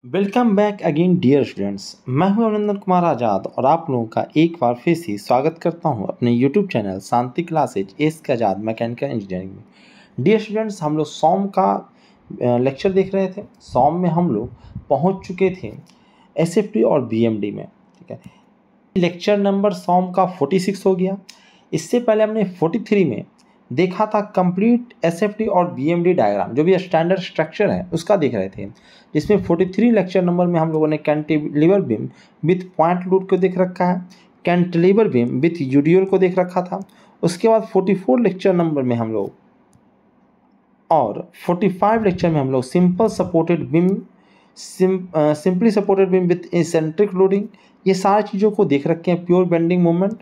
Welcome back again dear students. मैं हूं अभिनंदन कुमार आज़ाद और आप लोगों का एक बार फिर से स्वागत करता हूं अपने यूट्यूब चैनल शांति क्लासेज एस के आज़ाद मैकेनिकल इंजीनियरिंग में। डियर स्टूडेंट्स, हम लोग सॉम का लेक्चर देख रहे थे। सॉम में हम लोग पहुंच चुके थे एसएफटी और बीएमडी में। ठीक है, लेक्चर नंबर सॉम का 46 हो गया। इससे पहले हमने 43 में देखा था कंप्लीट एसएफटी और बीएमडी डायग्राम, जो भी स्टैंडर्ड स्ट्रक्चर है उसका देख रहे थे। जिसमें 43 लेक्चर नंबर में हम लोगों ने cantilever beam width point load को देख रखा है, कैंटिलीवर बीम विथ यूडीएल को देख रखा था। उसके बाद 44 लेक्चर नंबर में हम लोग और 45 लेक्चर में हम लोग simple supported beam, simply supported beam width eccentric loading, ये सारी चीज़ों को देख रखे हैं। प्योर बेंडिंग मूवमेंट,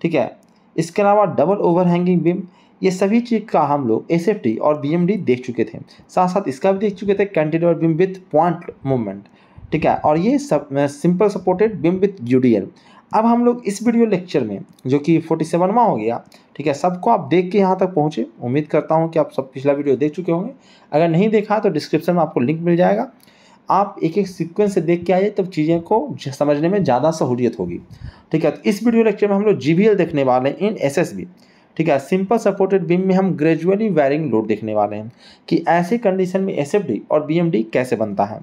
ठीक है। इसके अलावा डबल ओवरहैंगिंग बीम, ये सभी चीज़ का हम लोग एसएफटी और बीएमडी देख चुके थे। साथ साथ इसका भी देख चुके थे cantilever beam width point movement, ठीक है। और ये सब simple supported beam width UDL. अब हम लोग इस वीडियो लेक्चर में, जो कि 47वां हो गया, ठीक है, सबको आप देख के यहाँ तक पहुँचे। उम्मीद करता हूँ कि आप सब पिछला वीडियो देख चुके होंगे। अगर नहीं देखा तो डिस्क्रिप्शन में आपको लिंक मिल जाएगा। आप एक एक सीक्वेंस से देख के आइए, तब चीज़ें को समझने में ज़्यादा सहूलियत होगी, ठीक है। तो इस वीडियो लेक्चर में हम लोग जीवीएल देखने वाले हैं इन एसएसबी, ठीक है। सिंपल सपोर्टेड बीम में हम ग्रेजुअली वेरिंग लोड देखने वाले हैं कि ऐसी कंडीशन में एसएफडी और बीएमडी कैसे बनता है।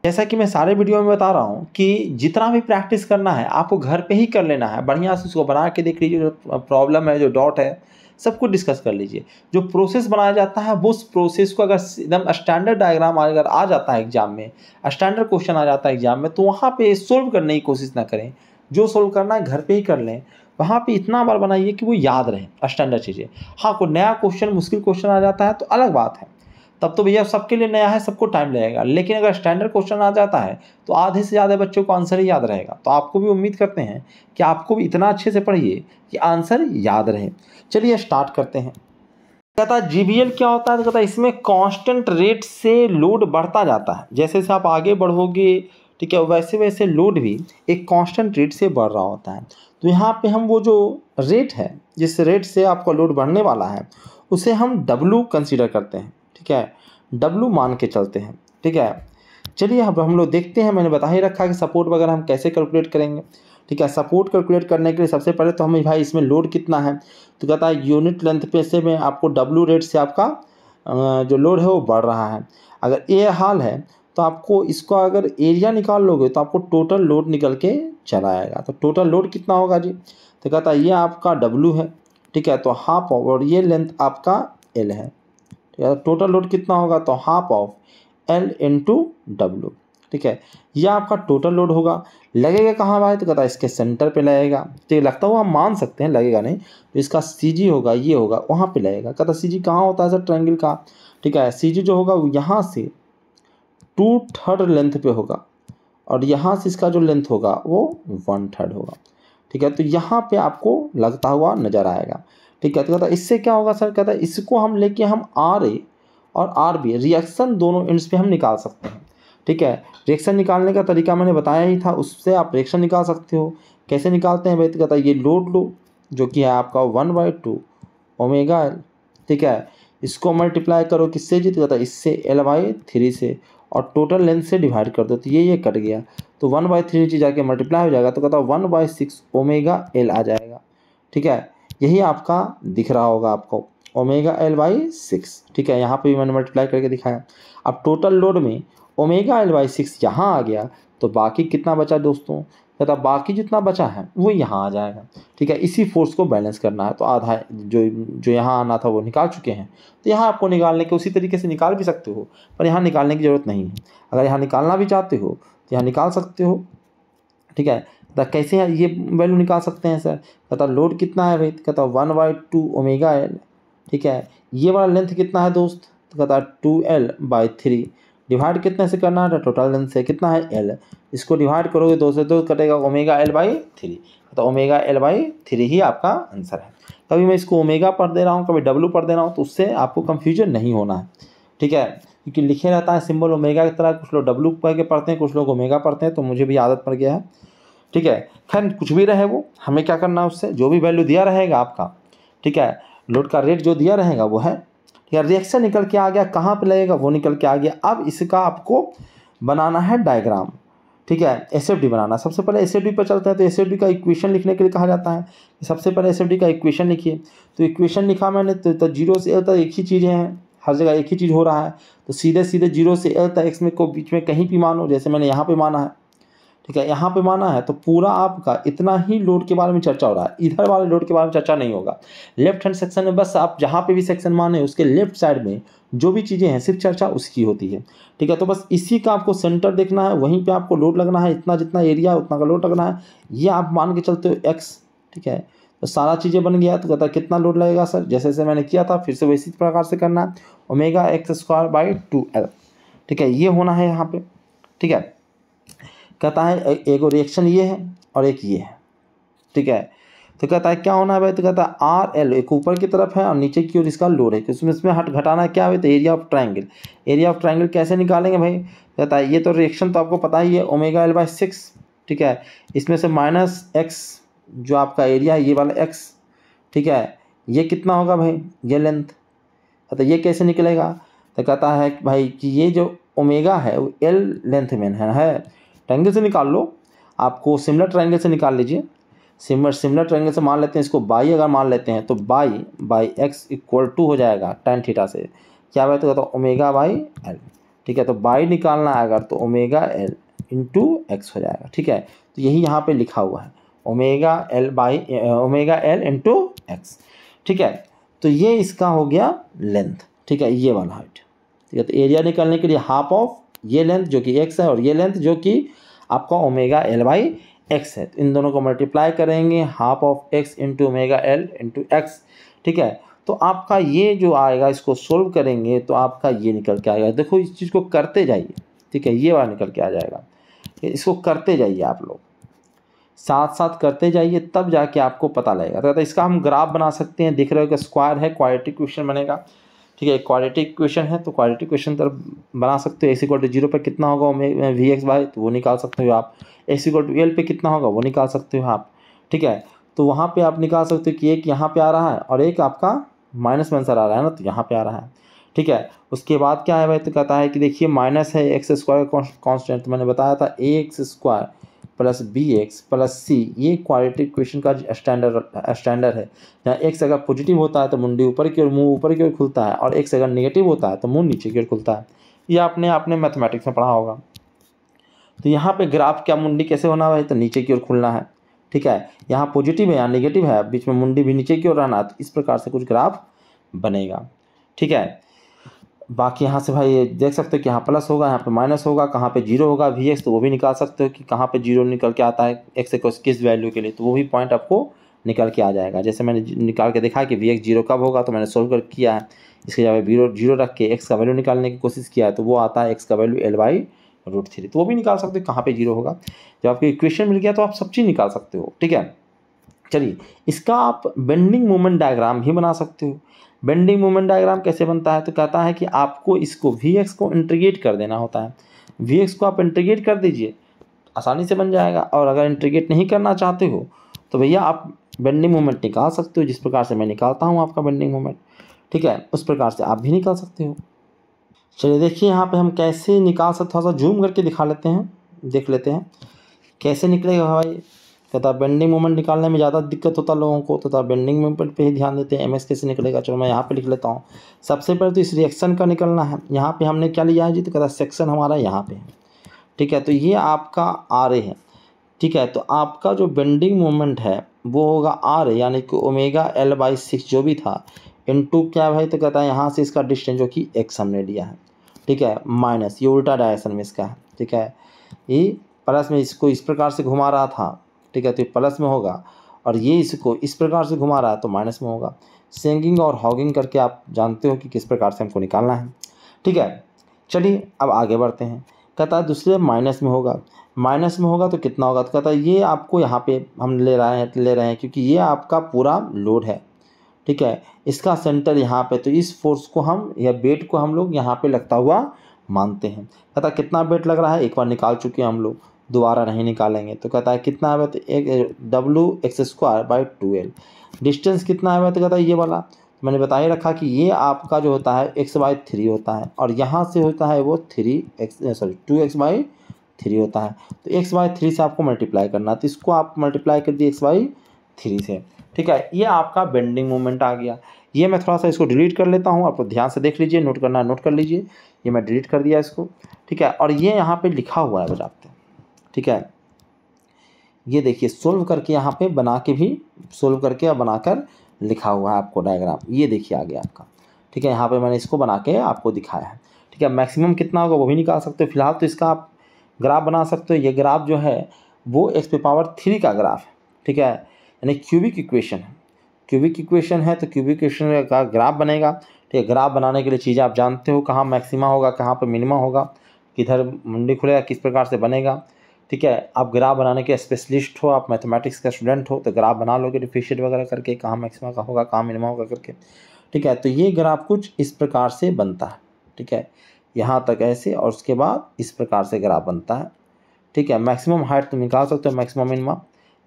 जैसा कि मैं सारे वीडियो में बता रहा हूँ कि जितना भी प्रैक्टिस करना है आपको घर पे ही कर लेना है। बढ़िया से उसको बना के देख लीजिए, जो प्रॉब्लम है, जो डॉट है, सब कुछ डिस्कस कर लीजिए। जो प्रोसेस बनाया जाता है वो उस प्रोसेस को अगर एकदम स्टैंडर्ड डायग्राम अगर आ जाता है एग्जाम में, स्टैंडर्ड क्वेश्चन आ जाता है एग्जाम में, तो वहाँ पे सोल्व करने की कोशिश ना करें। जो सोल्व करना है घर पे ही कर लें। वहाँ पे इतना बार बनाइए कि वो याद रहे स्टैंडर्ड चीज़ें। हाँ, कोई नया क्वेश्चन, मुश्किल क्वेश्चन आ जाता है तो अलग बात है, तब तो भैया सबके लिए नया है, सबको टाइम लगेगा। लेकिन अगर स्टैंडर्ड क्वेश्चन आ जाता है तो आधे से ज़्यादा बच्चों को आंसर ही याद रहेगा। तो आपको भी उम्मीद करते हैं कि आपको भी इतना अच्छे से पढ़िए कि आंसर याद रहे। चलिए स्टार्ट करते हैं। कहता जीवीएल क्या होता है, तो कहता है इसमें कांस्टेंट रेट से लोड बढ़ता जाता है। जैसे जैसे आप आगे बढ़ोगे, ठीक है, वैसे वैसे लोड भी एक कांस्टेंट रेट से बढ़ रहा होता है। तो यहाँ पे हम वो जो रेट है, जिस रेट से आपका लोड बढ़ने वाला है, उसे हम डब्लू कंसीडर करते हैं, ठीक है। डब्लू मान के चलते हैं, ठीक है। चलिए अब हम लोग देखते हैं। मैंने बता ही रखा कि सपोर्ट वगैरह हम कैसे कैलकुलेट करेंगे, ठीक है। सपोर्ट कैलकुलेट करने के लिए सबसे पहले तो हमें भाई इसमें लोड कितना है, तो कहता है यूनिट लेंथ पे से में आपको डब्लू रेट से आपका जो लोड है वो बढ़ रहा है। अगर ये हाल है तो आपको इसको अगर एरिया निकाल लोगे तो आपको टोटल लोड निकल के चला आएगा। तो टोटल लोड कितना होगा जी, तो कहता है ये आपका डब्लू है, ठीक है, तो हाफ ऑफ, और ये लेंथ आपका एल है, ठीक है। टोटल लोड कितना होगा, तो half of L into W, ठीक है। यह आपका टोटल लोड होगा। लगेगा कहाँ भाई, तो कहता है इसके सेंटर पे लगेगा। तो ये लगता हुआ हम मान सकते हैं, लगेगा नहीं, तो इसका सीजी होगा, ये होगा, वहाँ पे लगेगा। कहता सीजी कहाँ होता है सर, ट्रायंगल का, ठीक है। सीजी जो होगा वो यहाँ से 2/3 लेंथ पे होगा, और यहाँ से इसका जो लेंथ होगा वो 1/3 होगा, ठीक है। तो यहाँ पे आपको लगता हुआ नजर आएगा, ठीक है। तो कहता इससे क्या होगा सर, कहता है इसको हम लेके हम आर ए और आर बी रिएक्शन दोनों एंड्स पे हम निकाल सकते हैं, ठीक है। रिएक्शन निकालने का तरीका मैंने बताया ही था, उससे आप रिएक्शन निकाल सकते हो। कैसे निकालते हैं भाई, तो कहता है ये लोड लो, जो कि है आपका 1/2 ओमेगा एल, ठीक है। इसको मल्टीप्लाई करो किससे जी, तो कहता है इससे L/3 से, और टोटल लेंथ से डिवाइड कर दो, तो ये कट गया, तो 1/3 नीचे जाके मल्टीप्लाई हो जाएगा, तो कहता है 1/6 ओमेगा एल आ जाएगा, ठीक है। यही आपका दिख रहा होगा आपको, ओमेगा L/6, ठीक है। यहाँ पे भी मैंने मल्टीप्लाई करके दिखाया। अब टोटल लोड में ओमेगा L/6 यहाँ आ गया, तो बाकी कितना बचा दोस्तों, कहता बाकी जितना बचा है वो यहाँ आ जाएगा, ठीक है। इसी फोर्स को बैलेंस करना है, तो आधा जो यहाँ आना था वो निकाल चुके हैं। तो यहाँ आपको निकालने के उसी तरीके से निकाल भी सकते हो, पर यहाँ निकालने की ज़रूरत नहीं है। अगर यहाँ निकालना भी चाहते हो तो यहाँ निकाल सकते हो, ठीक है। तो कैसे ये वैल्यू निकाल सकते हैं सर, कहता लोड कितना है भाई, कहता 1/2 ओमेगा एल, ठीक है। ये वाला लेंथ कितना है दोस्त, तो कहता 2L/3, डिवाइड कितने से करना है, टोटल लेंथ से, कितना है एल, इसको डिवाइड करोगे 2 से, तो कटेगा ओमेगा L/3, तो ओमेगा L/3 ही आपका आंसर है। कभी मैं इसको ओमेगा पढ़ दे रहा हूँ, कभी डब्लू पढ़ दे रहा हूँ, तो उससे आपको कन्फ्यूजन नहीं होना है, ठीक है। क्योंकि लिखे रहता है सिंबल ओमेगा की तरह, कुछ लोग डब्लू कह के पढ़ते हैं, कुछ लोग ओमेगा पढ़ते हैं, तो मुझे भी आदत पड़ गया है, ठीक है। खैर कुछ भी रहे वो, हमें क्या करना है उससे, जो भी वैल्यू दिया रहेगा आपका, ठीक है, लोड का रेट जो दिया रहेगा वो है, ठीक है। रिएक्शन निकल के आ गया, कहाँ पे लगेगा वो निकल के आ गया। अब इसका आपको बनाना है डायग्राम, ठीक है, एसएफडी बनाना। सबसे पहले एसएफडी पर चलते हैं। तो एसएफडी का इक्वेशन लिखने के लिए कहा जाता है कि सबसे पहले एसएफडी का इक्वेशन लिखिए। तो इक्वेशन लिखा मैंने, तो जीरो से एल तक एक ही चीज़ है, हर जगह एक ही चीज़ हो रहा है। तो सीधे सीधे जीरो से एल तक एक्स में को बीच में कहीं भी मानो, जैसे मैंने यहाँ पे माना है, ठीक है, यहाँ पे माना है, तो पूरा आपका इतना ही लोड के बारे में चर्चा हो रहा है, इधर वाले लोड के बारे में चर्चा नहीं होगा। लेफ्ट हैंड सेक्शन में बस आप जहाँ पे भी सेक्शन माने उसके लेफ्ट साइड में जो भी चीज़ें हैं सिर्फ चर्चा उसकी होती है, ठीक है। तो बस इसी का आपको सेंटर देखना है, वहीं पे आपको लोड लगना है, इतना जितना एरिया उतना का लोड लगना है, ये आप मान के चलते हो एक्स, ठीक है। तो सारा चीज़ें बन गया। तो कहता है कितना लोड लगेगा सर, जैसे जैसे मैंने किया था फिर से वैसी प्रकार से करना है, omega x square by 2L, ठीक है, ये होना है यहाँ पे, ठीक है। कहता है एक रिएक्शन ये है और एक ये है, ठीक है। तो कहता है क्या होना है भाई, तो कहता है आर एल एक ऊपर की तरफ है और नीचे की ओर इसका लोड है, उसमें इसमें हट घटाना क्या है, तो area of triangle. Area of triangle कैसे निकालेंगे भाई, कहता है ये तो रिएक्शन तो आपको पता ही है, ओमेगा एल बाई 6, ठीक है। इसमें से माइनस एक्स जो आपका एरिया है, ये वाला एक्स, ठीक है, ये कितना होगा भाई, ये लेंथ। तो ये कैसे निकलेगा, तो कहता है भाई कि ये जो ओमेगा है वो एल लेंथ में है, ट्रायंगल से निकाल लो, आपको सिमिलर ट्रायंगल से निकाल लीजिए। सिमिलर ट्रायंगल से मान लेते हैं इसको बाई, अगर मान लेते हैं तो बाई एक्स इक्वल टू हो जाएगा tan थीटा से क्या है, तो कहता है ओमेगा बाई एल, ठीक है। तो बाई निकालना है अगर तो ओमेगा एल इंटू एक्स हो जाएगा, ठीक है। तो यही यहाँ पे लिखा हुआ है ओमेगा एल इंटू एक्स, ठीक है। तो ये इसका हो गया लेंथ, ठीक है, ये वाला हाइट, ठीक है। तो एरिया निकालने के लिए हाफ ऑफ ये लेंथ जो कि एक्स है और ये लेंथ जो कि आपका ओमेगा एल बाई एक्स है, तो इन दोनों को मल्टीप्लाई करेंगे, half of x into omega L into x, ठीक है। तो आपका ये जो आएगा इसको सोल्व करेंगे तो आपका ये निकल के आएगा। देखो इस चीज़ को करते जाइए, ठीक है, ये वाला निकल के आ जाएगा। इसको करते जाइए आप लोग, साथ साथ करते जाइए, तब जाके आपको पता लगेगा। तो इसका हम ग्राफ बना सकते हैं, दिख रहे हो कि स्क्वायर है, क्वाड्रेटिक इक्वेशन बनेगा, ठीक है, क्वाड्रेटिक इक्वेशन है तो क्वाड्रेटिक इक्वेशन तरफ बना सकते हो। एक्स इक्वल टू 0 पर कितना होगा वी एक्स बाई, तो वो निकाल सकते हो आप। एक्स इक्वल टू एल पे कितना होगा वो निकाल सकते हो आप, ठीक है। तो वहाँ पे आप निकाल सकते हो कि एक यहाँ पे आ रहा है और एक आपका माइनस में आंसर आ रहा है ना, तो यहाँ पे आ रहा है, ठीक है। उसके बाद क्या है भाई, तो कहता है कि देखिए माइनस है एक्स स्क्वायर कॉन्स्टेंट, तो मैंने बताया था a x square plus b x plus c, ये क्वाड्रेटिक इक्वेशन का स्टैंडर्ड है। जहाँ एक्स अगर पॉजिटिव होता है तो मुंडी ऊपर की ओर, मुंह ऊपर की ओर खुलता है, और एक्स अगर नेगेटिव होता है तो मुंह नीचे की ओर खुलता है। ये आपने मैथमेटिक्स में पढ़ा होगा। तो यहाँ पे ग्राफ क्या मुंडी कैसे होना है, तो नीचे की ओर खुलना है, ठीक है। यहाँ पॉजिटिव है यहाँ नेगेटिव है, बीच में मुंडी भी नीचे की ओर रहना है, तो इस प्रकार से कुछ ग्राफ बनेगा, ठीक है। बाकी यहाँ से भाई देख सकते हो कि यहाँ प्लस होगा, यहाँ पे माइनस होगा, कहाँ पे जीरो होगा वी एक्स, तो वो भी निकाल सकते हो कि कहाँ पे जीरो निकल के आता है एक्स किस वैल्यू के लिए, तो वो भी पॉइंट आपको निकल के आ जाएगा। जैसे मैंने निकाल के देखा कि वी एक्स जीरो कब होगा, तो मैंने सोल्व कर किया है, इसके जगह जीरो रख के एक्स का वैल्यू निकालने की कोशिश किया है, तो वो आता है एक्स का वैल्यू एल बाई √3, तो वो भी निकाल सकते हो कहाँ पर जीरो होगा। जब आपको इक्वेशन मिल गया तो आप सब चीज़ निकाल सकते हो, ठीक है। चलिए इसका आप बेंडिंग मोमेंट डायग्राम भी बना सकते हो। बेंडिंग मोमेंट डायग्राम कैसे बनता है, तो कहता है कि आपको इसको वी एक्स को इंटीग्रेट कर देना होता है। वी एक्स को आप इंटीग्रेट कर दीजिए, आसानी से बन जाएगा। और अगर इंटीग्रेट नहीं करना चाहते हो तो भैया आप बेंडिंग मोमेंट निकाल सकते हो, जिस प्रकार से मैं निकालता हूँ आपका बेंडिंग मोमेंट, ठीक है, उस प्रकार से आप भी निकाल सकते हो। चलिए देखिए यहाँ पे हम कैसे निकाल सकते, थोड़ा सा जूम करके दिखा लेते हैं, देख लेते हैं कैसे निकलेगा भाई। तथा बेंडिंग मोमेंट निकालने में ज़्यादा दिक्कत होता है लोगों को, तथा बेंडिंग मोमेंट पे ही ध्यान देते हैं, एमएस कैसे निकलेगा। चलो मैं यहाँ पे लिख लेता हूँ। सबसे पहले तो इस रिएक्शन का निकलना है। यहाँ पे हमने क्या लिया है जी, तो कहता सेक्शन हमारा यहाँ पे है, ठीक है। तो ये आपका आर ए है, ठीक है। तो आपका जो बेंडिंग मोमेंट है वो होगा आर ए, यानी कि ओमेगा एल बाई 6 जो भी था इनटू क्या भाई, तो कहता है यहाँ से इसका डिस्टेंस जो कि एक्स हमने लिया है, ठीक है, माइनस ये उल्टा डायरेक्शन में इसका है, ठीक है। ये प्लस में इसको इस प्रकार से घुमा रहा था, ठीक है, तो ये प्लस में होगा, और ये इसको इस प्रकार से घुमा रहा है तो माइनस में होगा। सेंगिंग और हॉगिंग करके आप जानते हो कि किस प्रकार से हमको निकालना है, ठीक है। चलिए अब आगे बढ़ते हैं। कहता है दूसरे माइनस में होगा, माइनस में होगा तो कितना होगा, तो कहता है ये आपको यहाँ पे हम ले रहे हैं क्योंकि ये आपका पूरा लोड है, ठीक है। इसका सेंटर यहाँ पे, तो इस फोर्स को हम या वेट को हम लोग यहाँ पे लगता हुआ मानते हैं। कहता कितना वेट लग रहा है, एक बार निकाल चुके हैं हम लोग, दोबारा नहीं निकालेंगे। तो कहता है कितना है, तो एक W x square by 2L। Distance कितना है, तो कहता है ये वाला, तो मैंने बता ही रखा कि ये आपका जो होता है x/3 होता है और यहाँ से होता है वो 2x/3 होता है। तो x/3 से आपको मल्टीप्लाई करना, तो इसको आप मल्टीप्लाई कर दिए x/3 से। ठीक है, ये आपका बेंडिंग मोमेंट आ गया। ये मैं थोड़ा सा इसको डिलीट कर लेता हूँ, आप ध्यान से देख लीजिए, नोट करना नोट कर लीजिए। ये मैं डिलीट कर दिया इसको। ठीक है, और ये यहाँ पे लिखा हुआ है बजाते। ठीक है, ये देखिए सोल्व करके यहाँ पे बना के भी सोल्व करके और बनाकर लिखा हुआ है आपको डायग्राम, ये देखिए आ गया आपका। ठीक है, यहाँ पे मैंने इसको बना के आपको दिखाया है। ठीक है, मैक्सिमम कितना होगा वो भी निकाल सकते हो। फिलहाल तो इसका आप ग्राफ बना सकते हो। ये ग्राफ जो है वो x⁻³ का ग्राफ है। ठीक है, यानी क्यूबिक इक्वेशन है। क्यूबिक इक्वेशन है तो क्यूबिक इक्वेशन का ग्राफ बनेगा। ठीक है, ग्राफ बनाने के लिए चीज़ें आप जानते हो, कहाँ मैक्सिमा होगा, कहाँ पर मिनिमा होगा, किधर मंडी खुलेगा, किस प्रकार से बनेगा। ठीक है, आप ग्राफ बनाने के स्पेशलिस्ट हो, आप मैथमेटिक्स का स्टूडेंट हो तो ग्राफ बना लोगे डिफरेंशिएट वगैरह करके, कहाँ मैक्सिमा का होगा, कहाँ मिनिमा होगा करके। ठीक है, तो ये ग्राफ कुछ इस प्रकार से बनता है। ठीक है, यहाँ तक ऐसे और उसके बाद इस प्रकार से ग्राफ बनता है। ठीक है, मैक्सिमम हाइट तुम निकाल सकते हो मैक्सिमम मिनिमा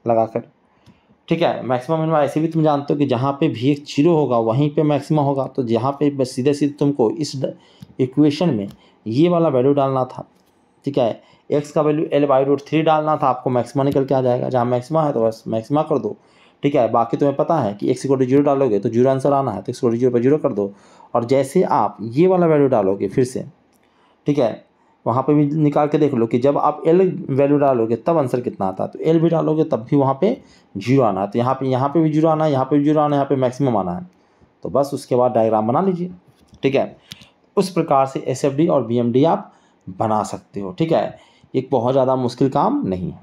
लगाकर। ठीक है, मैक्सिमम मिनिमा ऐसे भी तुम जानते हो कि जहाँ पे भी एक 0 होगा वहीं पे मैक्सिमा होगा। तो जहाँ पे बस सीधे सीधे तुमको इस इक्वेशन में ये वाला वैल्यू डालना था। ठीक है, x का वैल्यू L/√3 डालना था, आपको मैक्सिमा निकल के आ जाएगा। जहाँ मैक्सिमा है तो बस मैक्सिमा कर दो। ठीक है, बाकी तुम्हें पता है कि x = 0 डालोगे तो 0 आंसर आना है, तो x = 0 पर 0 कर दो। और जैसे आप ये वाला वैल्यू डालोगे फिर से, ठीक है, वहाँ पे भी निकाल के देख लो कि जब आप L वैल्यू डालोगे तब आंसर कितना आता है। तो L भी डालोगे तब भी वहाँ पे 0 आना है। तो यहाँ पे भी 0 आना है, यहाँ पे भी 0 आना है, यहाँ पे मैक्सिमम आना है। तो बस उसके बाद डायग्राम बना लीजिए। ठीक है, उस प्रकार से SFD और BMD आप बना सकते हो। ठीक है, एक बहुत ज़्यादा मुश्किल काम नहीं है।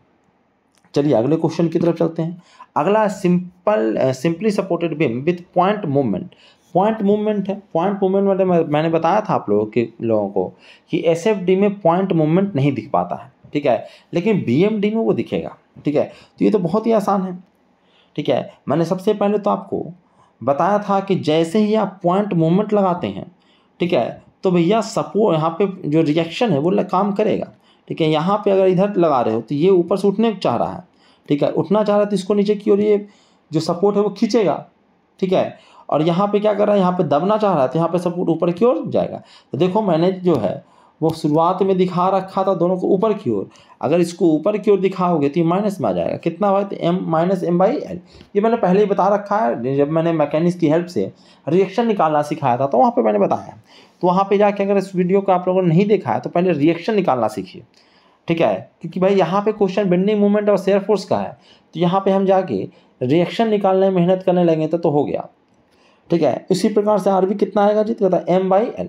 चलिए अगले क्वेश्चन की तरफ चलते हैं। अगला simply supported beam width point movement. Point movement है। पॉइंट मूवमेंट मतलब मैंने बताया था आप लोगों को कि SFD में पॉइंट मूवमेंट नहीं दिख पाता है। ठीक है, लेकिन BMD में वो दिखेगा। ठीक है, तो ये तो बहुत ही आसान है। ठीक है, मैंने सबसे पहले तो आपको बताया था कि जैसे ही आप पॉइंट मूवमेंट लगाते हैं, ठीक है, तो भैया सपोर्ट यहाँ पे जो रिएक्शन है वो काम करेगा। ठीक है, यहाँ पे अगर इधर लगा रहे हो तो ये ऊपर से उठने चाह रहा है। ठीक है, उठना चाह रहा है तो इसको नीचे की ओर ये जो सपोर्ट है वो खींचेगा। ठीक है, और यहाँ पे क्या कर रहा है, यहाँ पे दबना चाह रहा है तो यहाँ पे सपोर्ट ऊपर की ओर जाएगा। तो देखो मैंने जो है वो शुरुआत में दिखा रखा था दोनों को ऊपर की ओर। अगर इसको ऊपर की ओर दिखाओगे तो ये माइनस में आ जाएगा। कितना भाई, तो M-M/L। ये मैंने पहले ही बता रखा है, जब मैंने मैकेनिक्स की हेल्प से रिएक्शन निकालना सिखाया था तो वहाँ पे मैंने बताया। तो वहाँ पे जाके अगर इस वीडियो को आप लोगों ने नहीं देखा है तो पहले रिएक्शन निकालना सीखिए। ठीक है, क्योंकि भाई यहाँ पे क्वेश्चन बेंडिंग मूवमेंट और शेयर फोर्स का है, तो यहाँ पे हम जाके रिएक्शन निकालने में मेहनत करने लगे तो हो गया। ठीक है, इसी प्रकार से RB कितना आएगा जी, तो कहता है M/L।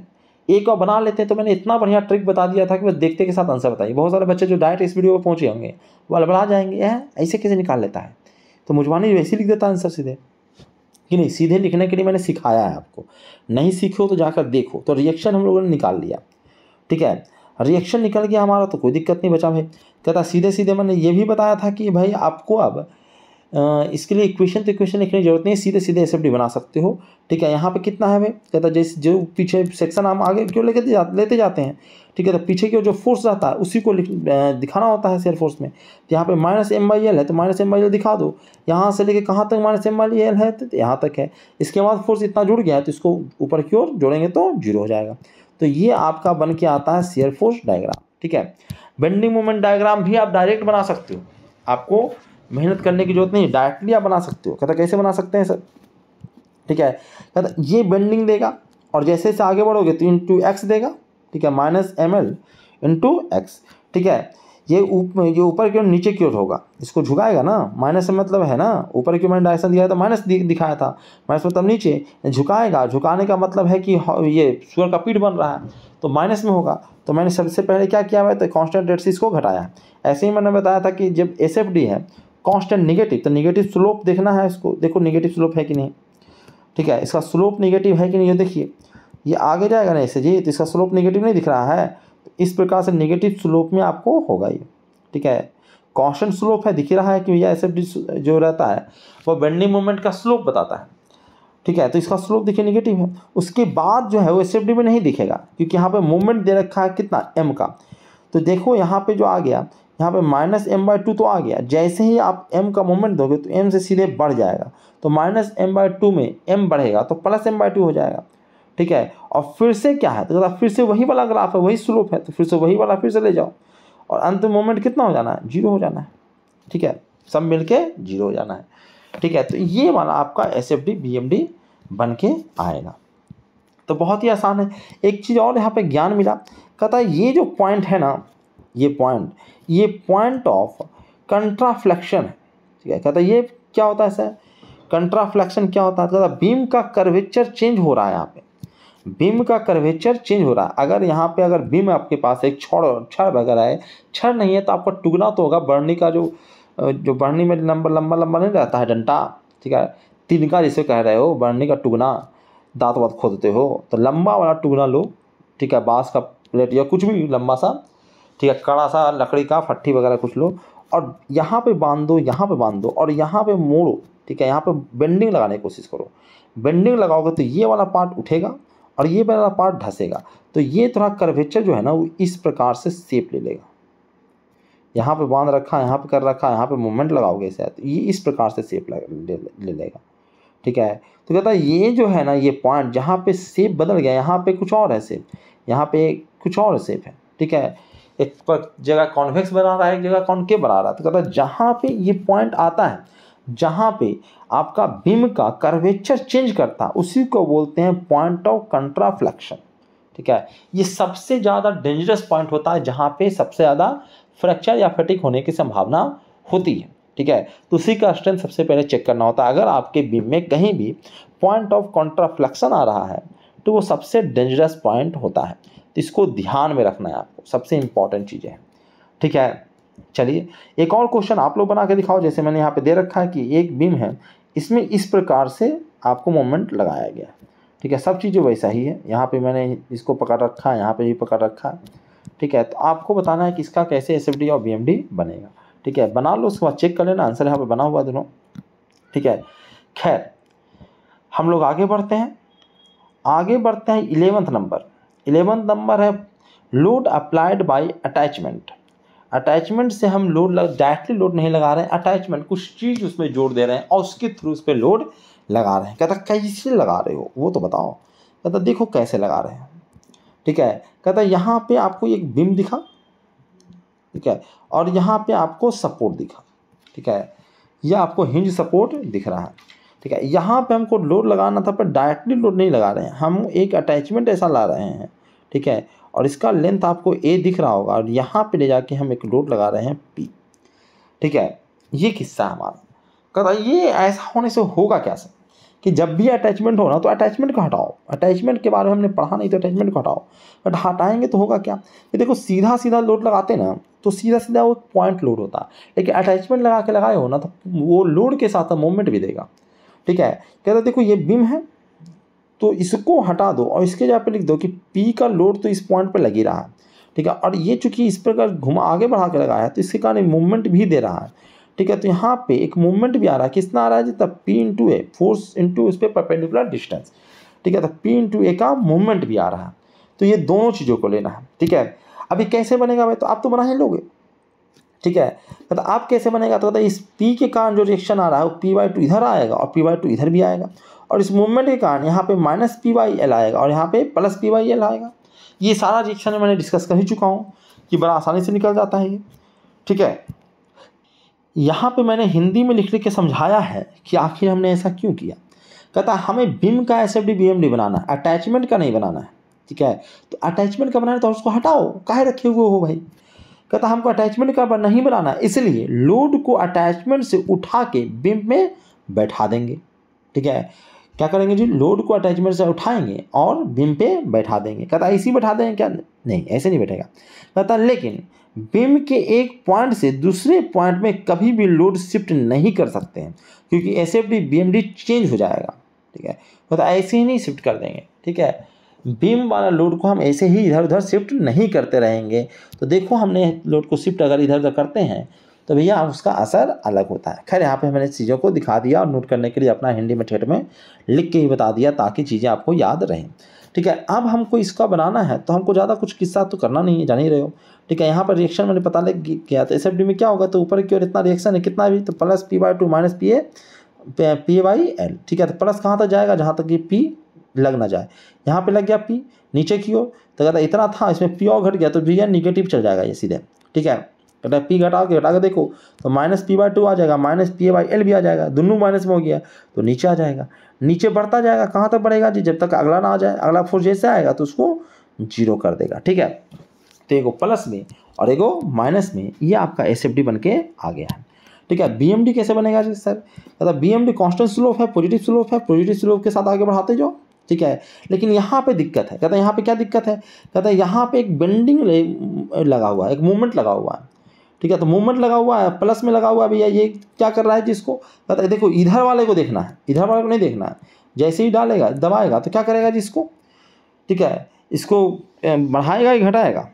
एक और बना लेते हैं। तो मैंने इतना बढ़िया ट्रिक बता दिया था कि बस देखते के साथ आंसर बताइए। बहुत सारे बच्चे जो डायरेक्ट इस वीडियो पर पहुँचे होंगे वो अलबड़ा जाएंगे, ऐसे कैसे निकाल लेता है। तो मुझवानी वैसे लिख देता आंसर सीधे, कि नहीं, सीधे लिखने के लिए मैंने सिखाया है आपको। नहीं सीखे हो तो जाकर देखो। तो रिएक्शन हम लोगों ने निकाल लिया। ठीक है, रिएक्शन निकल गया हमारा तो कोई दिक्कत नहीं बचा भाई। कहता सीधे सीधे मैंने ये भी बताया था कि भाई आपको अब इसके लिए इक्वेशन लिखने की जरूरत नहीं है, सीधे सीधे SFD बना सकते हो। ठीक है, यहाँ पे कितना है भाई, कहता जैसे जो पीछे सेक्शन हम आगे क्यों लेते जाते हैं। ठीक है, तो पीछे की जो फोर्स रहता है उसी को दिखाना होता है शेयर फोर्स में। तो यहाँ पे -M/L है तो -M/L दिखा दो। यहाँ से लेके कहाँ तक -M/L है, तो यहाँ तक है। इसके बाद फोर्स इतना जुड़ गया है तो इसको ऊपर की ओर जोड़ेंगे तो 0 हो जाएगा। तो ये आपका बन के आता है शेयर फोर्स डायग्राम। ठीक है, बेंडिंग मोमेंट डायग्राम भी आप डायरेक्ट बना सकते हो, आपको मेहनत करने की जरूरत नहीं, डायरेक्टली आप बना सकते हो। कहता कैसे बना सकते हैं सर। ठीक है, कहता ये बेंडिंग देगा और जैसे से आगे बढ़ोगे तो × X देगा। ठीक है, -ML × X। ठीक है, ये ऊपर की ओर नीचे की ओर होगा, इसको झुकाएगा ना। माइनस से मतलब है ना, ऊपर की मैंने डायरेक्शन दिया था माइनस दिखाया था, माइनस मतलब नीचे झुकाएगा। झुकाने का मतलब है कि ये सुअर का पीठ बन रहा है तो माइनस में होगा। तो मैंने सबसे पहले क्या किया है, तो कांस्टेंट रेट से इसको घटाया है। ऐसे ही मैंने बताया था कि जब SFD है कांस्टेंट निगेटिव, तो निगेटिव स्लोप देखना है इसको। देखो निगेटिव स्लोप है कि नहीं। ठीक है, इसका स्लोप निगेटिव है कि नहीं, ये देखिए ये आगे जाएगा ना ऐसे जी, तो इसका स्लोप निगेटिव नहीं दिख रहा है। तो इस प्रकार से निगेटिव स्लोप में आपको होगा ये। ठीक है, कांस्टेंट स्लोप है, दिख रहा है कि भैया SFD जो रहता है वो बेंडिंग मोमेंट का स्लोप बताता है। ठीक है, तो इसका स्लोप देखिए निगेटिव है। उसके बाद जो है वो SFD में नहीं दिखेगा क्योंकि यहाँ पे मूवमेंट दे रखा है कितना, M का। तो देखो यहाँ पे जो आ गया, यहाँ पे -m/2 तो आ गया, जैसे ही आप m का मोमेंट दोगे तो m से सीधे बढ़ जाएगा, तो -m/2 में m बढ़ेगा तो +m/2 हो जाएगा, ठीक है। और फिर से क्या है, तो फिर से वही वाला ग्राफ है, वही स्लोप है, तो फिर से वही वाला फिर से ले जाओ और अंत में मोमेंट कितना हो जाना है, 0 हो जाना है, ठीक है, सब मिलके 0 हो जाना है, ठीक है। तो ये वाला आपका SFD BMD बन के आएगा। तो बहुत ही आसान है। एक चीज़ और यहाँ पे ज्ञान मिला, कहता है ये जो पॉइंट है ना, ये पॉइंट ऑफ कंट्राफ्लेक्शन है, ठीक है। कहता है ये क्या होता है सर, कंट्राफ्लेक्शन क्या होता है, कहता है बीम का कर्वेचर चेंज हो रहा है, यहाँ पे बीम का कर्वेचर चेंज हो रहा है। अगर यहाँ पे अगर बीम आपके पास एक छड़ वगैरह है, छड़ नहीं है तो आपका टुकना तो होगा, बढ़नी का जो बढ़नी में लंबा नहीं रहता है डंटा, ठीक है, तिनका जिसे कह रहे हो, बढ़नी का टुकना, दांत वात खोदते हो तो लंबा वाला टुकना लो, ठीक है, बांस का प्लेट या कुछ भी लंबा सा, ठीक है, कड़ा सा लकड़ी का फट्टी वगैरह कुछ लो और यहाँ पे बांध दो, यहाँ पे बांध दो और यहाँ पे मोड़ो, ठीक है, यहाँ पे बेंडिंग लगाने की कोशिश करो। बेंडिंग लगाओगे तो ये वाला पार्ट उठेगा और ये वाला पार्ट धंसेगा, तो ये थोड़ा कर्वेचर जो है ना वो इस प्रकार से शेप ले लेगा। यहाँ पे बांध रखा है, यहाँ पे कर रखा है, यहाँ पे मूवमेंट लगाओगे इसे तो ये इस प्रकार से शेप ले लेगा, ठीक है। तो कहता है ये जो है ना, ये पॉइंट जहाँ पे शेप बदल गया, यहाँ पे कुछ और है शेप, यहाँ पे कुछ और शेप है, ठीक है, एक पर जगह कॉन्वेक्स बना रहा है, एक जगह कॉन्केव बना रहा है। तो कहता है जहाँ पे ये पॉइंट आता है, जहाँ पे आपका बीम का कर्वेचर चेंज करता है, उसी को बोलते हैं पॉइंट ऑफ कंट्राफ्लेक्शन, ठीक है। ये सबसे ज़्यादा डेंजरस पॉइंट होता है, जहाँ पे सबसे ज़्यादा फ्रैक्चर या फटीग होने की संभावना होती है, ठीक है। तो उसी का स्ट्रेंथ सबसे पहले चेक करना होता है। अगर आपके बीम में कहीं भी पॉइंट ऑफ कंट्राफ्लेक्शन आ रहा है तो वो सबसे डेंजरस पॉइंट होता है, तो इसको ध्यान में रखना है आपको, सबसे इंपॉर्टेंट चीज़ें हैं, ठीक है। चलिए एक और क्वेश्चन आप लोग बना के दिखाओ। जैसे मैंने यहाँ पे दे रखा है कि एक बीम है, इसमें इस प्रकार से आपको मोमेंट लगाया गया है, ठीक है, सब चीज़ें वैसा ही है। यहाँ पे मैंने इसको पकड़ रखा है, यहाँ पे भी पकड़ रखा है, ठीक है। तो आपको बताना है कि इसका कैसे SFD और BMD बनेगा, ठीक है। बना लो, उसके बाद चेक कर लेना, आंसर यहाँ पे बना हुआ दोनों, ठीक है। खैर हम लोग आगे बढ़ते हैं 11th नंबर है load applied by attachment. Attachment से हम लोड डायरेक्टली लोड नहीं लगा रहे हैं, अटैचमेंट कुछ चीज़ उसमें जोड़ दे रहे हैं और उसके थ्रू उस पर लोड लगा रहे हैं। कहता कैसे लगा रहे हो वो तो बताओ, कहता देखो कैसे लगा रहे हैं, ठीक है। कहता यहाँ पे आपको एक बीम दिखा, ठीक है, और यहाँ पे आपको सपोर्ट दिखा, ठीक है, यह आपको हिंज सपोर्ट दिख रहा है, ठीक है। यहाँ पे हमको लोड लगाना था पर डायरेक्टली लोड नहीं लगा रहे हैं, हम एक अटैचमेंट ऐसा ला रहे हैं, ठीक है, और इसका लेंथ आपको A दिख रहा होगा और यहाँ पे ले जाके हम एक लोड लगा रहे हैं P, ठीक है। ये किस्सा हमारा। कहता ये ऐसा होने से होगा क्या सर कि जब भी अटैचमेंट हो ना तो अटैचमेंट को हटाओ, अटैचमेंट के बारे में हमने पढ़ा नहीं तो अटैचमेंट को हटाओ, बट हटाएंगे तो होगा क्या, ये देखो सीधा लोड लगाते ना तो सीधा वो पॉइंट लोड होता है, लेकिन अटैचमेंट लगा के लगाए हो ना तो वो लोड के साथ मूवमेंट भी देगा, ठीक है। कहता देखो ये बीम है तो इसको हटा दो और इसके जगह पे लिख दो कि P का लोड तो इस पॉइंट पे लग ही रहा है, ठीक है, और ये चूंकि इस प्रकार घुमा आगे बढ़ा के लगाया है तो इसके कारण मूवमेंट भी दे रहा है, ठीक है। तो यहाँ पे एक मूवमेंट भी आ रहा है, कितना आ रहा है जितना P × A, फोर्स इंटू उस पर परपेंडिकुलर डिस्टेंस, ठीक है। तो P × A का मूवमेंट भी आ रहा है, तो ये दोनों चीज़ों को लेना है, ठीक है। अभी कैसे बनेगा भाई, तो आप तो बना ही लोगे, ठीक है। तो आप कैसे बनेगा, तो इस P के कारण जो रिएक्शन आ रहा है वो P/2 इधर आएगा और P/2 इधर भी आएगा, और इस मूवमेंट के कारण यहाँ पे -P/L आएगा और यहाँ पे +P/L आएगा। ये सारा रिएक्शन मैंने डिस्कस कर ही चुका हूँ कि बड़ा आसानी से निकल जाता है ये, ठीक है। यहाँ पे मैंने हिंदी में लिख के समझाया है कि आखिर हमने ऐसा क्यों किया। कहता हमें बीम का SFD BMD बनाना है, अटैचमेंट का नहीं बनाना है, ठीक है। तो अटैचमेंट का बनाना है तो उसको हटाओ, काहे रखे हुए हो भाई। कहता हमको अटैचमेंट का नहीं बनाना, इसलिए लोड को अटैचमेंट से उठा के बीम में बैठा देंगे, ठीक है। क्या करेंगे जी, लोड को अटैचमेंट से उठाएंगे और बीम पे बैठा देंगे। कहता ऐसे ही बैठा देंगे क्या, नहीं ऐसे नहीं बैठेगा। कहता लेकिन बीम के एक पॉइंट से दूसरे पॉइंट में कभी भी लोड शिफ्ट नहीं कर सकते हैं क्योंकि SFD BMD चेंज हो जाएगा, ठीक है। कहता ऐसे ही नहीं शिफ्ट कर देंगे, ठीक है। बीम वाला लोड को हम ऐसे ही इधर उधर शिफ्ट नहीं करते रहेंगे। तो देखो हमने लोड को शिफ्ट अगर इधर उधर करते हैं तो भैया उसका असर अलग होता है। खैर यहाँ पे मैंने चीज़ों को दिखा दिया और नोट करने के लिए अपना हिंदी में ठेठ में लिख के ही बता दिया ताकि चीज़ें आपको याद रहें, ठीक है। अब हमको इसका बनाना है तो हमको ज़्यादा कुछ किस्सा तो करना नहीं है, जान ही रहे हो, ठीक है। यहाँ पर रिएक्शन मैंने पता लग गया, तो एसएफडी में क्या होगा, तो ऊपर की ओर इतना रिएक्शन है, कितना भी, तो प्लस P/2 माइनस PA/L, ठीक है। तो प्लस कहाँ तक जाएगा, जहाँ तक ये P लग ना जाए। यहाँ पे लग गया P नीचे की ओर, तो कहता इतना था, इसमें P और घट गया तो Vn निगेटिव चल जाएगा ये सीधे, ठीक है। कहता है P घटा के देखो तो माइनस P/2 आ जाएगा, माइनस PA/L भी आ जाएगा, दोनों माइनस में हो गया तो नीचे आ जाएगा, नीचे बढ़ता जाएगा, कहाँ तक बढ़ेगा जी, जब तक अगला ना आ जाए, अगला फोर्स जैसे आएगा तो उसको जीरो कर देगा, ठीक है। तो एगो प्लस में और एगो माइनस में, ये आपका एसएफडी बन के आ गया है, ठीक है। बीएमडी कैसे बनेगा जी सर, कहता बीएमडी कांस्टेंट स्लोप है, पॉजिटिव स्लोप है, पॉजिटिव स्लोप के साथ आगे बढ़ाते जाओ, ठीक है। लेकिन यहाँ पे दिक्कत है, कहता है यहाँ पे क्या दिक्कत है, कहता है यहाँ पे एक बेंडिंग लगा हुआ है, एक मूवमेंट लगा हुआ है, ठीक है। तो मूवमेंट लगा हुआ है, प्लस में लगा हुआ है भैया, ये क्या कर रहा है जिसको, कहता है देखो इधर वाले को देखना है, इधर वाले को नहीं देखना है, जैसे ही डालेगा दबाएगा तो क्या करेगा जिसको, ठीक है, इसको बढ़ाएगा या घटाएगा,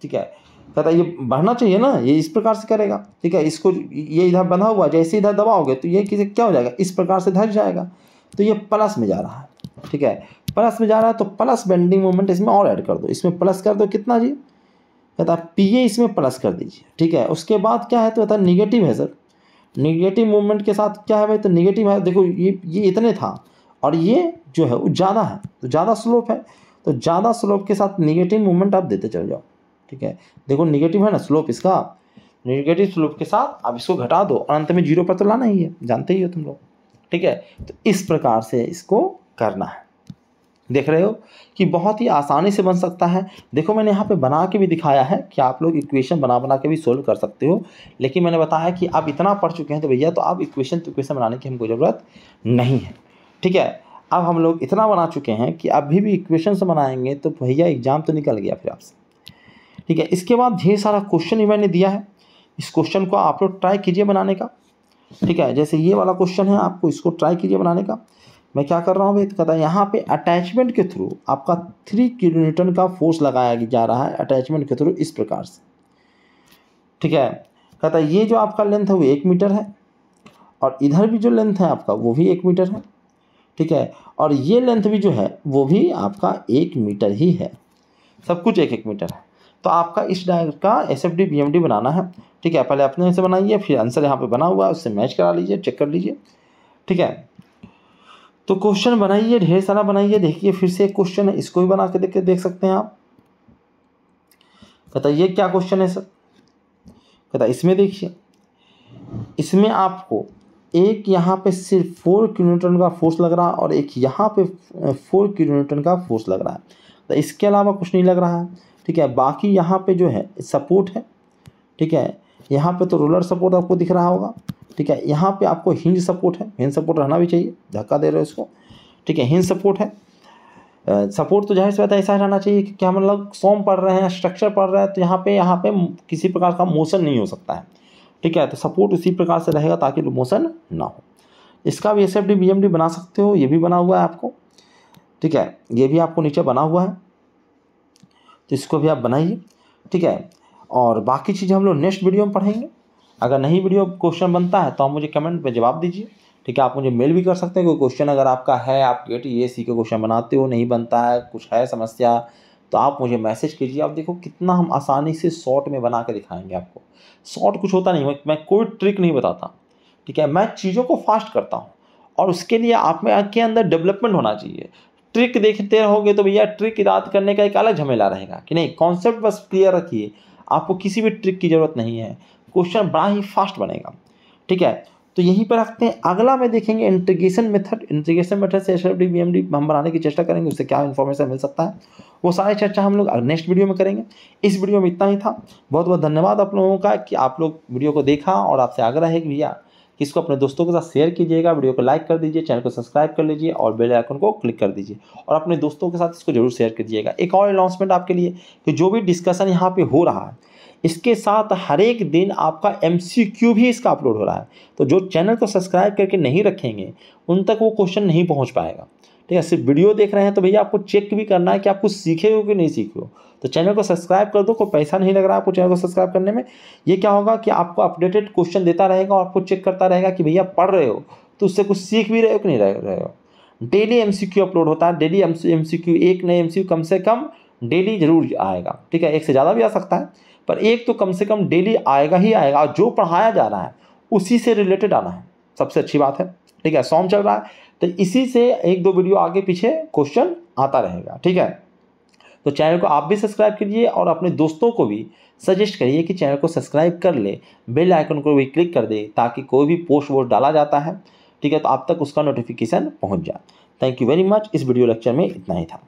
ठीक है। कहता है ये बढ़ना चाहिए ना, ये इस प्रकार से करेगा, ठीक है। इसको ये इधर बंधा हुआ, जैसे इधर दबाओगे तो ये किसी क्या हो जाएगा, इस प्रकार से धस जाएगा, तो ये प्लस में जा रहा है, ठीक है। प्लस में जा रहा है तो प्लस बेंडिंग मोमेंट इसमें और ऐड कर दो, इसमें प्लस कर दो कितना जी, कहता है PA इसमें प्लस कर दीजिए, ठीक है। उसके बाद क्या है, तो कहता है निगेटिव है सर, निगेटिव मूवमेंट के साथ क्या है भाई, तो निगेटिव है, देखो ये इतने था और ये जो है वो ज़्यादा है, तो ज़्यादा स्लोप है, तो ज़्यादा स्लोप के साथ निगेटिव मूवमेंट आप देते चल जाओ, ठीक है। देखो निगेटिव है ना स्लोप इसका, निगेटिव स्लोप के साथ आप इसको घटा दो और अंत में जीरो पर तो लाना ही है, जानते ही हो तुम लोग, ठीक है। तो इस प्रकार से इसको करना है, देख रहे हो कि बहुत ही आसानी से बन सकता है। देखो मैंने यहाँ पे बना के भी दिखाया है कि आप लोग इक्वेशन बना के भी सोल्व कर सकते हो, लेकिन मैंने बताया कि आप इतना पढ़ चुके हैं तो भैया तो आप इक्वेशन बनाने की हमको ज़रूरत नहीं है, ठीक है। अब हम लोग इतना बना चुके हैं कि अभी भी इक्वेशन से बनाएंगे तो भैया एग्जाम तो निकल गया फिर आपसे, ठीक है। इसके बाद ढेर सारा क्वेश्चन ही मैंने दिया है, इस क्वेश्चन को आप लोग ट्राई कीजिए बनाने का, ठीक है। जैसे ये वाला क्वेश्चन है, आपको इसको ट्राई कीजिए बनाने का। मैं क्या कर रहा हूँ भाई, तो कहता है यहाँ पे अटैचमेंट के थ्रू आपका 3 किलोन्यूटन का फोर्स लगाया जा रहा है अटैचमेंट के थ्रू इस प्रकार से, ठीक है। कहता है ये जो आपका लेंथ है वो 1 मीटर है और इधर भी जो लेंथ है आपका वो भी 1 मीटर है, ठीक है। और ये लेंथ भी जो है वो भी आपका 1 मीटर ही है, सब कुछ 1-1 मीटर है। तो आपका इस डायग्राम का एसएफडी बीएमडी बनाना है, ठीक है। पहले अपने से बनाइए, फिर आंसर यहाँ पे बना हुआ है उससे मैच करा लीजिए, चेक कर लीजिए, ठीक है। तो क्वेश्चन बनाइए, ढेर सारा बनाइए। देखिए फिर से एक क्वेश्चन है, इसको भी बना के देख सकते हैं आप। कहता ये क्या क्वेश्चन है सर, कहता इसमें देखिए, इसमें आपको एक यहाँ पे सिर्फ 4 किलोन्यूटन का फोर्स लग रहा है और एक यहाँ पे 4 किलोन्यूटन का फोर्स लग रहा है, तो इसके अलावा कुछ नहीं लग रहा है, ठीक है। बाकी यहाँ पे जो है सपोर्ट है, ठीक है। यहाँ पे तो रोलर सपोर्ट आपको दिख रहा होगा, ठीक है। यहाँ पे आपको हिंज सपोर्ट है, हिंज सपोर्ट रहना भी चाहिए, धक्का दे रहे हो इसको, ठीक है। हिंज सपोर्ट है, सपोर्ट तो जाहिर सी बात है ऐसा रहना चाहिए कि हम लोग फॉर्म पढ़ रहे हैं, स्ट्रक्चर पढ़ रहे हैं, तो यहाँ पे किसी प्रकार का मोशन नहीं हो सकता है, ठीक है। तो सपोर्ट उसी प्रकार से रहेगा ताकि मोशन ना हो। इसका भी एसएफडी बीएमडी बना सकते हो, ये भी बना हुआ है आपको, ठीक है। ये भी आपको नीचे बना हुआ है, तो इसको भी आप बनाइए, ठीक है। और बाकी चीज़ें हम लोग नेक्स्ट वीडियो में पढ़ेंगे। अगर नहीं वीडियो क्वेश्चन बनता है तो आप मुझे कमेंट में जवाब दीजिए, ठीक है। आप मुझे मेल भी कर सकते हैं, कोई क्वेश्चन अगर आपका है, आप गेट यूएससी के क्वेश्चन बनाते हो, नहीं बनता है, कुछ है समस्या, तो आप मुझे मैसेज कीजिए। आप देखो कितना हम आसानी से शॉर्ट में बना के दिखाएंगे आपको। शॉर्ट कुछ होता नहीं, मैं कोई ट्रिक नहीं बताता, ठीक है। मैं चीज़ों को फास्ट करता हूँ और उसके लिए आप में आपके अंदर डेवलपमेंट होना चाहिए। ट्रिक देखते रहोगे तो भैया ट्रिक याद करने का एक अलग झमेला रहेगा कि नहीं, कॉन्सेप्ट बस क्लियर रखिए, आपको किसी भी ट्रिक की ज़रूरत नहीं है, क्वेश्चन बड़ा ही फास्ट बनेगा, ठीक है। तो यहीं पर रखते हैं, अगला में देखेंगे इंटीग्रेशन मेथड से एसएफडी बीएमडी हम बनाने की चेष्टा करेंगे, उससे क्या इन्फॉर्मेशन मिल सकता है वो सारी चर्चा हम लोग नेक्स्ट वीडियो में करेंगे। इस वीडियो में इतना ही था। बहुत बहुत धन्यवाद आप लोगों का कि आप लोग वीडियो को देखा, और आपसे आग्रह है कि भैया कि इसको अपने दोस्तों के साथ शेयर कीजिएगा, वीडियो को लाइक कर दीजिए, चैनल को सब्सक्राइब कर लीजिए और बेल आइकन को क्लिक कर दीजिए और अपने दोस्तों के साथ इसको जरूर शेयर कीजिएगा। एक और अनाउंसमेंट आपके लिए कि जो भी डिस्कशन यहाँ पे हो रहा है इसके साथ हर एक दिन आपका MCQ भी इसका अपलोड हो रहा है, तो जो चैनल को सब्सक्राइब करके नहीं रखेंगे उन तक वो क्वेश्चन नहीं पहुंच पाएगा, ठीक है। सिर्फ वीडियो देख रहे हैं तो भैया आपको चेक भी करना है कि आप कुछ सीखे हो कि नहीं सीखे हो, तो चैनल को सब्सक्राइब कर दो, कोई पैसा नहीं लग रहा है आपको चैनल को सब्सक्राइब करने में। ये क्या होगा कि आपको अपडेटेड क्वेश्चन देता रहेगा और आपको चेक करता रहेगा कि भैया पढ़ रहे हो तो उससे कुछ सीख भी रहे हो कि नहीं रहे हो। डेली MCQ अपलोड होता है, डेली MCQ, एक नए MCQ कम से कम डेली जरूर आएगा, ठीक है। एक से ज़्यादा भी आ सकता है, पर एक तो कम से कम डेली आएगा ही आएगा, और जो पढ़ाया जा रहा है उसी से रिलेटेड आना है, सबसे अच्छी बात है। ठीक है, सॉम चल रहा है तो इसी से 1-2 वीडियो आगे पीछे क्वेश्चन आता रहेगा। ठीक है, तो चैनल को आप भी सब्सक्राइब कीजिए और अपने दोस्तों को भी सजेस्ट करिए कि चैनल को सब्सक्राइब कर ले, बेल आइकन को भी क्लिक कर दे, ताकि कोई भी पोस्ट वोस्ट डाला जाता है, ठीक है, तो आप तक उसका नोटिफिकेशन पहुंच जाए। Thank you very much. इस वीडियो लेक्चर में इतना ही था।